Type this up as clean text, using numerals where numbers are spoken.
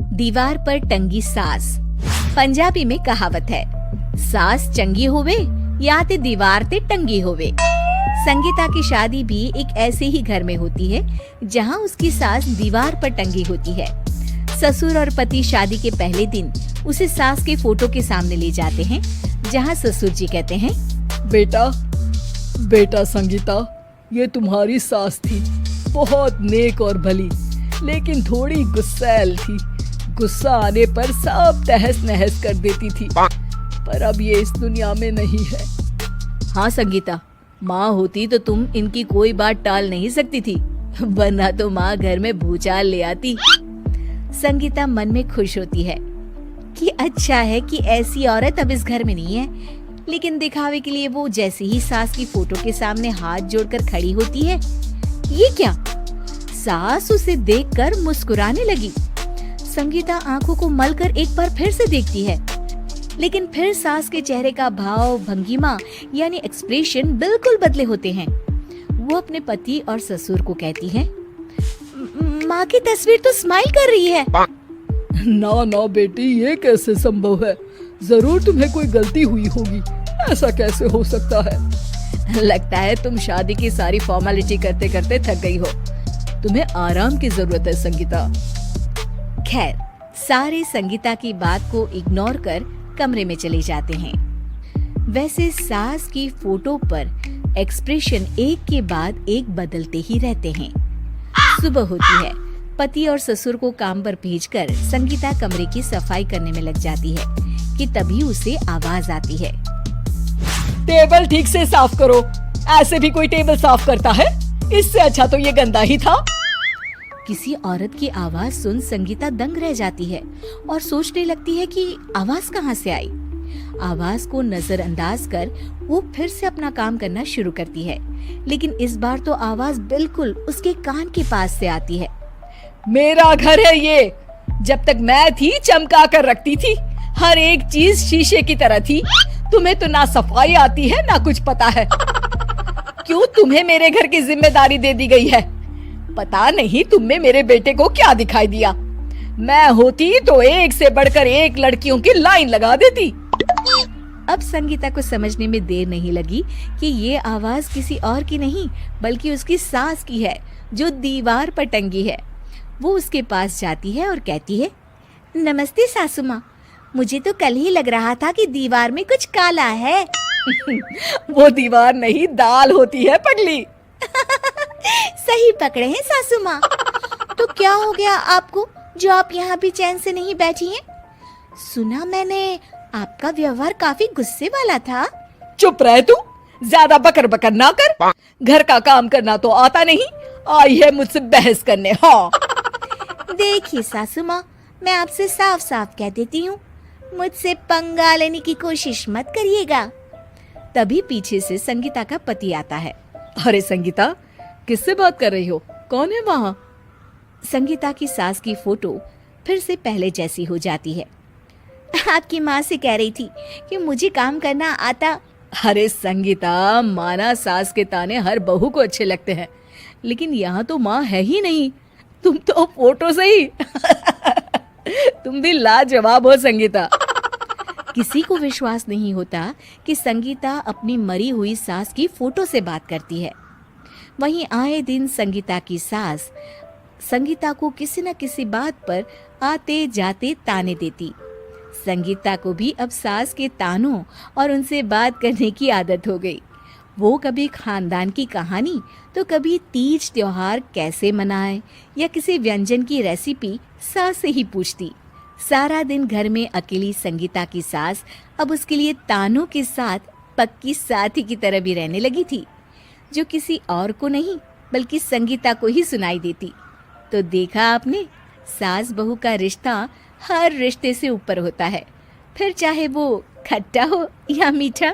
दीवार पर टंगी सास। पंजाबी में कहावत है, सास चंगी होवे या ते दीवार ते टंगी होवे। संगीता की शादी भी एक ऐसे ही घर में होती है जहां उसकी सास दीवार पर टंगी होती है। ससुर और पति शादी के पहले दिन उसे सास के फोटो के सामने ले जाते हैं, जहां ससुर जी कहते हैं, बेटा संगीता, ये तुम्हारी सास थी, बहुत नेक और भली, लेकिन थोड़ी गुस्सैल थी। गुस्सा आने पर सब तहस नहस कर देती थी, पर अब ये इस दुनिया में नहीं है। हाँ संगीता, माँ होती तो तुम इनकी कोई बात टाल नहीं सकती थी, वरना तो माँ घर में भूचाल ले आती। संगीता मन में खुश होती है कि अच्छा है कि ऐसी औरत अब इस घर में नहीं है, लेकिन दिखावे के लिए वो जैसे ही सास की फोटो के सामने हाथ जोड़कर खड़ी होती है, ये क्या? सास उसे देखकर मुस्कुराने लगी। संगीता आंखों को मलकर एक बार फिर से देखती है, लेकिन फिर सास के चेहरे का भाव, भंगिमा यानी एक्सप्रेशन बिल्कुल बदले होते हैं। वो अपने पति और ससुर को कहती है, माँ की तस्वीर तो स्माइल कर रही है। ना बेटी, ये कैसे संभव है? जरूर तुम्हें कोई गलती हुई होगी, ऐसा कैसे हो सकता है? लगता है तुम शादी की सारी फॉर्मेलिटी करते करते थक गई हो, तुम्हें आराम की जरूरत है संगीता। खैर, सारे संगीता की बात को इग्नोर कर कमरे में चले जाते हैं। वैसे सास की फोटो पर एक्सप्रेशन एक के बाद एक बदलते ही रहते हैं। सुबह होती है, पति और ससुर को काम पर भेजकर संगीता कमरे की सफाई करने में लग जाती है कि तभी उसे आवाज आती है, टेबल ठीक से साफ करो। ऐसे भी कोई टेबल साफ करता है? इससे अच्छा तो ये गंदा ही था। किसी औरत की आवाज सुन संगीता दंग रह जाती है और सोचने लगती है कि आवाज कहाँ से आई। आवाज को नजरअंदाज कर वो फिर से अपना काम करना शुरू करती है, लेकिन इस बार तो आवाज बिल्कुल उसके कान के पास से आती है। मेरा घर है ये, जब तक मैं थी चमका कर रखती थी, हर एक चीज शीशे की तरह थी। तुम्हें तो ना सफाई आती है ना कुछ पता है। क्यों तुम्हें मेरे घर की जिम्मेदारी दे दी गई है? पता नहीं तुम में मेरे बेटे को क्या दिखाई दिया। मैं होती तो एक से बढ़कर एक लड़कियों की लाइन लगा देती। अब संगीता को समझने में देर नहीं लगी कि ये आवाज किसी और की नहीं बल्कि उसकी सास की है, जो दीवार पर टंगी है। वो उसके पास जाती है और कहती है, नमस्ते सासू माँ, मुझे तो कल ही लग रहा था कि दीवार में कुछ काला है। वो दीवार नहीं, दाल होती है पगली। सही पकड़े हैं सासू माँ। तो क्या हो गया आपको जो आप यहाँ भी चैन से नहीं बैठी हैं? सुना मैंने आपका व्यवहार काफी गुस्से वाला था। चुप रह तू, ज्यादा बकर बकर ना कर। घर का काम करना तो आता नहीं, आई है मुझसे बहस करने। हाँ देखिए सासू माँ, मैं आपसे साफ साफ कह देती हूँ, मुझसे पंगा लेने की कोशिश मत करिएगा। तभी पीछे से संगीता का पति आता है। अरे संगीता, किससे बात कर रही हो? कौन है वहाँ? संगीता की सास की फोटो फिर से पहले जैसी हो जाती है। आपकी माँ से कह रही थी कि मुझे काम करना आता। अरे संगीता, माना सास के ताने हर बहू को अच्छे लगते हैं, लेकिन यहाँ तो माँ है ही नहीं, तुम तो फोटो से ही। तुम भी लाजवाब हो संगीता। किसी को विश्वास नहीं होता कि संगीता अपनी मरी हुई सास की फोटो से बात करती है। वहीं आए दिन संगीता की सास संगीता को किसी न किसी बात पर आते जाते ताने देती। संगीता को भी अब सास के तानों और उनसे बात करने की आदत हो गई। वो कभी खानदान की कहानी तो कभी तीज त्योहार कैसे मनाए या किसी व्यंजन की रेसिपी सास से ही पूछती। सारा दिन घर में अकेली संगीता की सास अब उसके लिए तानों के साथ पक्की साथी की तरह भी रहने लगी थी, जो किसी और को नहीं बल्कि संगीता को ही सुनाई देती। तो देखा आपने, सास बहू का रिश्ता हर रिश्ते से ऊपर होता है, फिर चाहे वो खट्टा हो या मीठा।